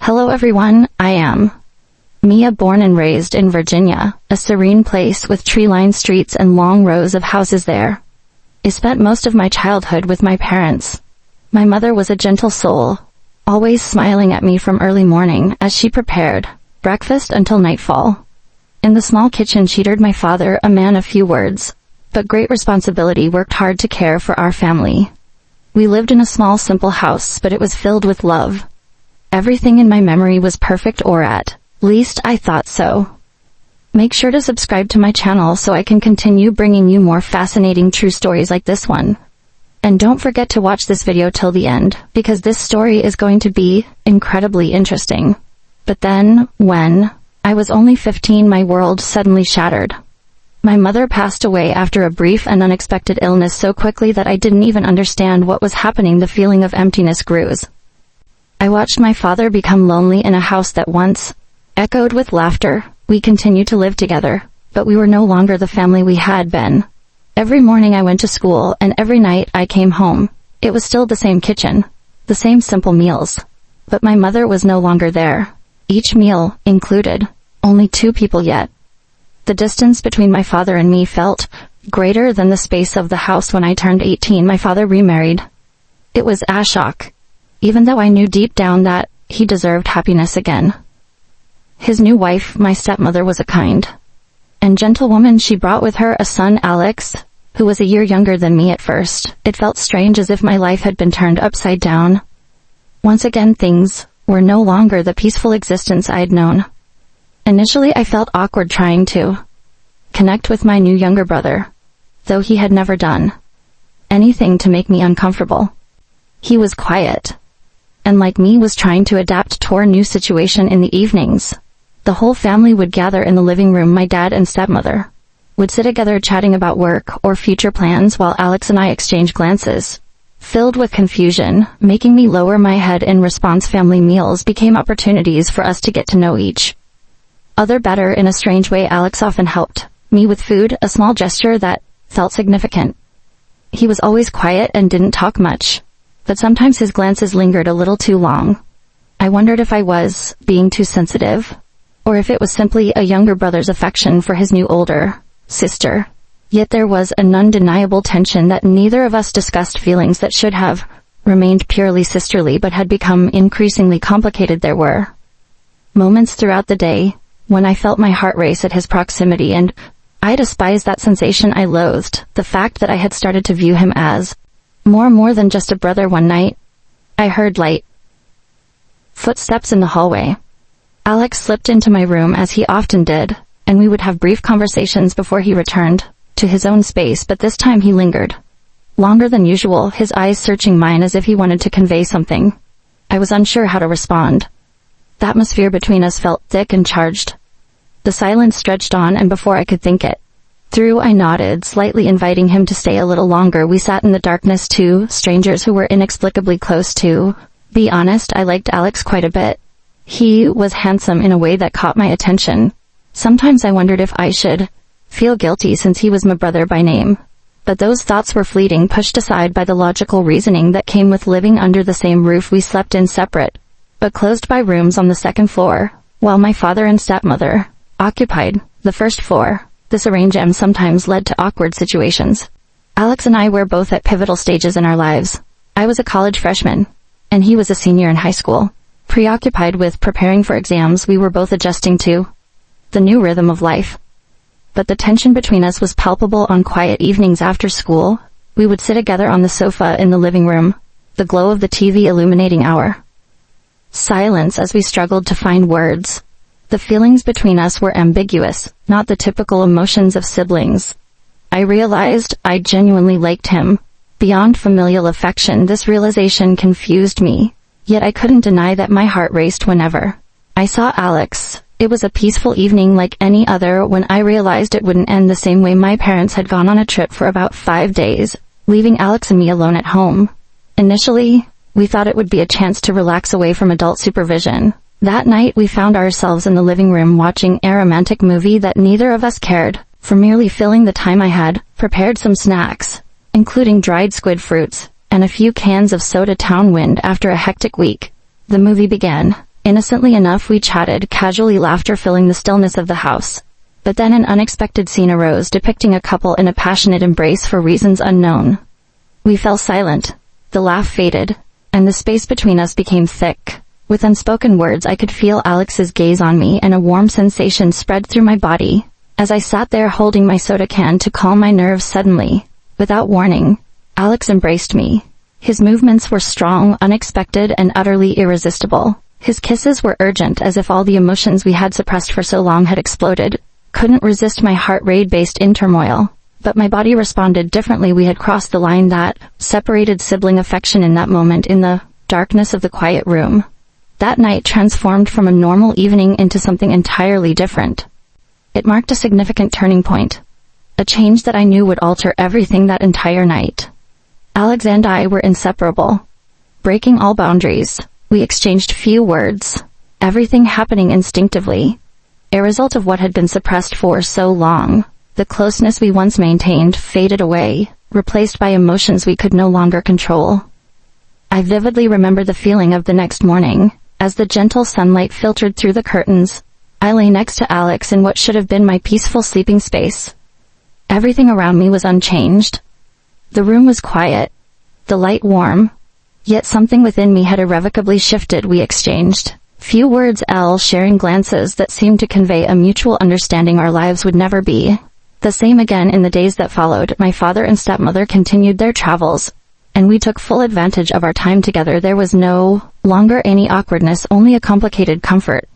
Hello everyone, I am Mia, born and raised in Virginia, a serene place with tree-lined streets and long rows of houses there. I spent most of my childhood with my parents. My mother was a gentle soul, always smiling at me from early morning as she prepared breakfast until nightfall. In the small kitchen she tutored my father, a man of few words, but great responsibility, worked hard to care for our family. We lived in a small, simple house, but it was filled with love. Everything in my memory was perfect, or at least I thought so. Make sure to subscribe to my channel so I can continue bringing you more fascinating true stories like this one. And don't forget to watch this video till the end, because this story is going to be incredibly interesting. But then, when I was only 15, my world suddenly shattered. My mother passed away after a brief and unexpected illness so quickly that I didn't even understand what was happening. The feeling of emptiness grew. I watched my father become lonely in a house that once echoed with laughter. We continued to live together, but we were no longer the family we had been. Every morning I went to school, and every night I came home. It was still the same kitchen, the same simple meals. But my mother was no longer there. Each meal included only 2 people yet. The distance between my father and me felt greater than the space of the house. When I turned 18, my father remarried. It was a shock, even though I knew deep down that he deserved happiness again. His new wife, my stepmother, was a kind and gentle woman. She brought with her a son, Alex, who was a year younger than me. At first, it felt strange, as if my life had been turned upside down. Once again, things were no longer the peaceful existence I had known. Initially, I felt awkward trying to connect with my new younger brother, though he had never done anything to make me uncomfortable. He was quiet, and like me, was trying to adapt to our new situation. In the evenings, the whole family would gather in the living room. My dad and stepmother would sit together chatting about work or future plans, while Alex and I exchanged glances filled with confusion, making me lower my head in response. Family meals became opportunities for us to get to know each other better. In a strange way, Alex often helped me with food, a small gesture that felt significant. He was always quiet and didn't talk much, but sometimes his glances lingered a little too long. I wondered if I was being too sensitive, or if it was simply a younger brother's affection for his new older sister. Yet there was an undeniable tension that neither of us discussed, feelings that should have remained purely sisterly but had become increasingly complicated. There were moments throughout the day when I felt my heart race at his proximity, and I despised that sensation. I loathed the fact that I had started to view him as more than just a brother. One night, I heard light footsteps in the hallway. Alex slipped into my room, as he often did, and we would have brief conversations before he returned to his own space. But this time he lingered longer than usual, his eyes searching mine as if he wanted to convey something. I was unsure how to respond. The atmosphere between us felt thick and charged. The silence stretched on, and before I could think it through, I nodded, slightly inviting him to stay a little longer. We sat in the darkness, 2 strangers who were inexplicably close. To be honest, I liked Alex quite a bit. He was handsome in a way that caught my attention. Sometimes I wondered if I should feel guilty, since he was my brother by name. But those thoughts were fleeting, pushed aside by the logical reasoning that came with living under the same roof. We slept in separate but closed-by rooms on the 2nd floor, while my father and stepmother occupied the 1st floor. This arrangement sometimes led to awkward situations. Alex and I were both at pivotal stages in our lives. I was a college freshman, and he was a senior in high school. Preoccupied with preparing for exams, we were both adjusting to the new rhythm of life. But the tension between us was palpable. On quiet evenings after school, we would sit together on the sofa in the living room, the glow of the TV illuminating our silence as we struggled to find words. The feelings between us were ambiguous, not the typical emotions of siblings. I realized I genuinely liked him beyond familial affection. This realization confused me, yet I couldn't deny that my heart raced whenever I saw Alex. It was a peaceful evening like any other when I realized it wouldn't end the same way. My parents had gone on a trip for about 5 days, leaving Alex and me alone at home. Initially, we thought it would be a chance to relax away from adult supervision. That night, we found ourselves in the living room watching a romantic movie that neither of us cared for. Merely filling the time, I had prepared some snacks, including dried squid fruits and a few cans of soda. Town wind. After a hectic week, the movie began. Innocently enough, we chatted, casually, laughter filling the stillness of the house. But then an unexpected scene arose depicting a couple in a passionate embrace for reasons unknown. We fell silent. The laugh faded, and the space between us became thick. With unspoken words, I could feel Alex's gaze on me, and a warm sensation spread through my body. As I sat there holding my soda can to calm my nerves, suddenly, without warning, Alex embraced me. His movements were strong, unexpected, and utterly irresistible. His kisses were urgent, as if all the emotions we had suppressed for so long had exploded. Couldn't resist my heart rate-based in turmoil. But my body responded differently. We had crossed the line that separated sibling affection in that moment, in the darkness of the quiet room. That night transformed from a normal evening into something entirely different. It marked a significant turning point. A change that I knew would alter everything that entire night. Alex and I were inseparable. Breaking all boundaries, we exchanged few words. Everything happening instinctively. A result of what had been suppressed for so long. The closeness we once maintained faded away, replaced by emotions we could no longer control. I vividly remember the feeling of the next morning. As the gentle sunlight filtered through the curtains, I lay next to Alex in what should have been my peaceful sleeping space. Everything around me was unchanged. The room was quiet, the light warm, yet something within me had irrevocably shifted. We exchanged few words, sharing glances that seemed to convey a mutual understanding our lives would never be the same again. In the days that followed, my father and stepmother continued their travels, and we took full advantage of our time together. There was no longer any awkwardness, only a complicated comfort.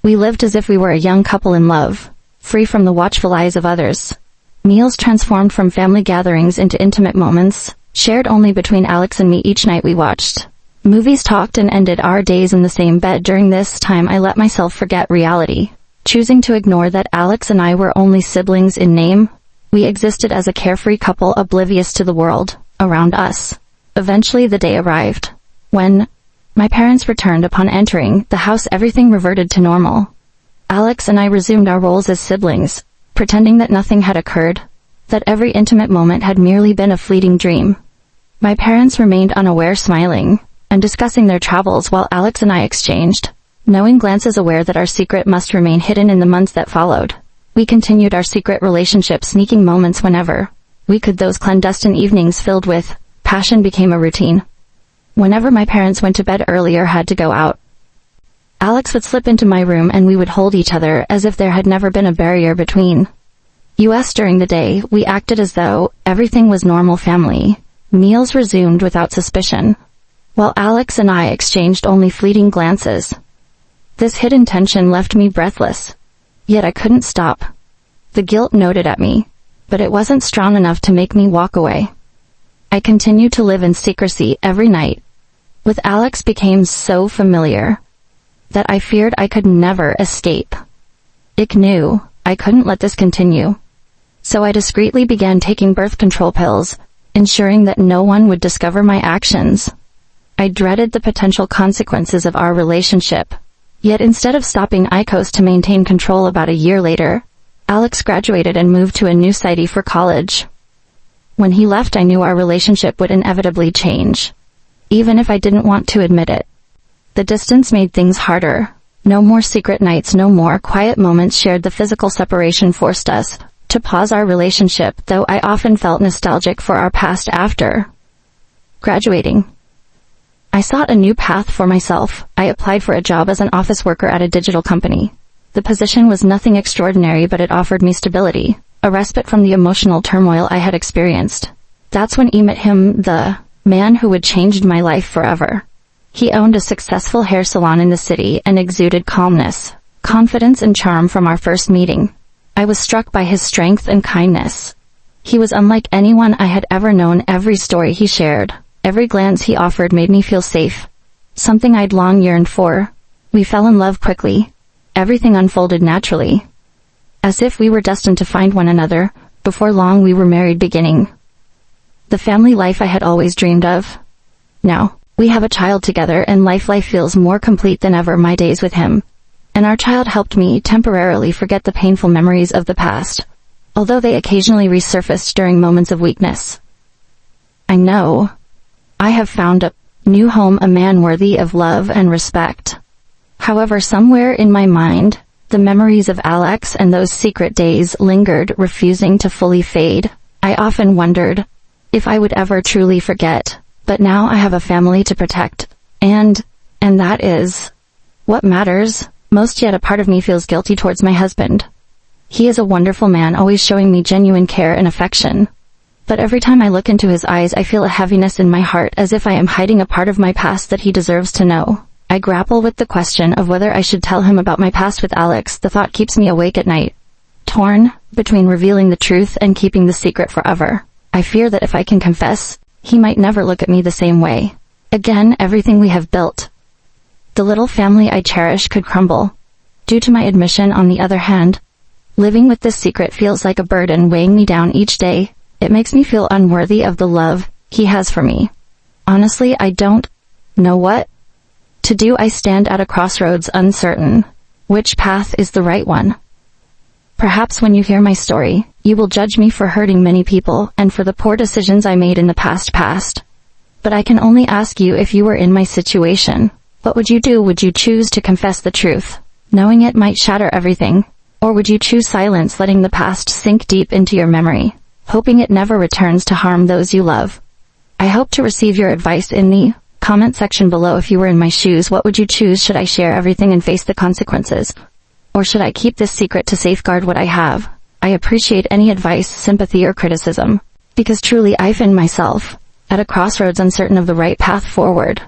We lived as if we were a young couple in love, free from the watchful eyes of others. Meals transformed from family gatherings into intimate moments, shared only between Alex and me. Each night we watched movies, talked, and ended our days in the same bed. During this time I let myself forget reality, choosing to ignore that Alex and I were only siblings in name. We existed as a carefree couple, oblivious to the world around us. Eventually the day arrived. When my parents returned upon entering the house, everything reverted to normal. Alex and I resumed our roles as siblings, pretending that nothing had occurred, that every intimate moment had merely been a fleeting dream. My parents remained unaware, smiling and discussing their travels while Alex and I exchanged knowing glances, aware that our secret must remain hidden. In the months that followed, we continued our secret relationship, sneaking moments whenever we could. Those clandestine evenings filled with passion became a routine. Whenever my parents went to bed early or had to go out, Alex would slip into my room and we would hold each other as if there had never been a barrier between us. During the day, we acted as though everything was normal. Family meals resumed without suspicion, while Alex and I exchanged only fleeting glances. This hidden tension left me breathless, yet I couldn't stop. The guilt gnawed at me, but it wasn't strong enough to make me walk away. I continued to live in secrecy. Every night with Alex became so familiar that I feared I could never escape. I knew I couldn't let this continue, so I discreetly began taking birth control pills, ensuring that no one would discover my actions. I dreaded the potential consequences of our relationship, yet instead of stopping, I chose to maintain control. About a year later, Alex graduated and moved to a new city for college. When he left, I knew our relationship would inevitably change, even if I didn't want to admit it. The distance made things harder. No more secret nights, no more quiet moments shared. The physical separation forced us to pause our relationship, though I often felt nostalgic for our past. After graduating, I sought a new path for myself. I applied for a job as an office worker at a digital company. The position was nothing extraordinary, but it offered me stability, a respite from the emotional turmoil I had experienced. That's when I met him, the man who would change my life forever. He owned a successful hair salon in the city and exuded calmness, confidence, and charm. From our first meeting, I was struck by his strength and kindness. He was unlike anyone I had ever known. Every story he shared, every glance he offered made me feel safe, something I'd long yearned for. We fell in love quickly. Everything unfolded naturally, as if we were destined to find one another. Before long, we were married, beginning the family life I had always dreamed of. Now, we have a child together, and life feels more complete than ever. My days with him and our child helped me temporarily forget the painful memories of the past, although they occasionally resurfaced during moments of weakness. I know I have found a new home, a man worthy of love and respect. However, somewhere in my mind, the memories of Alex and those secret days lingered, refusing to fully fade. I often wondered if I would ever truly forget, but now I have a family to protect, and that is what matters most. Yet a part of me feels guilty towards my husband. He is a wonderful man, always showing me genuine care and affection. But every time I look into his eyes, I feel a heaviness in my heart, as if I am hiding a part of my past that he deserves to know. I grapple with the question of whether I should tell him about my past with Alex. The thought keeps me awake at night, torn between revealing the truth and keeping the secret forever. I fear that if I can confess, he might never look at me the same way again. Everything we have built, the little family I cherish, could crumble due to my admission. On the other hand, living with this secret feels like a burden weighing me down each day. It makes me feel unworthy of the love he has for me. Honestly, I don't know what to do. I stand at a crossroads, uncertain which path is the right one. Perhaps when you hear my story, you will judge me for hurting many people and for the poor decisions I made in the past. But I can only ask you, if you were in my situation, what would you do? Would you choose to confess the truth, knowing it might shatter everything? Or would you choose silence, letting the past sink deep into your memory, hoping it never returns to harm those you love? I hope to receive your advice in the comment section below. If you were in my shoes, what would you choose? Should I share everything and face the consequences? Or should I keep this secret to safeguard what I have? I appreciate any advice, sympathy, or criticism, because truly I find myself at a crossroads, uncertain of the right path forward.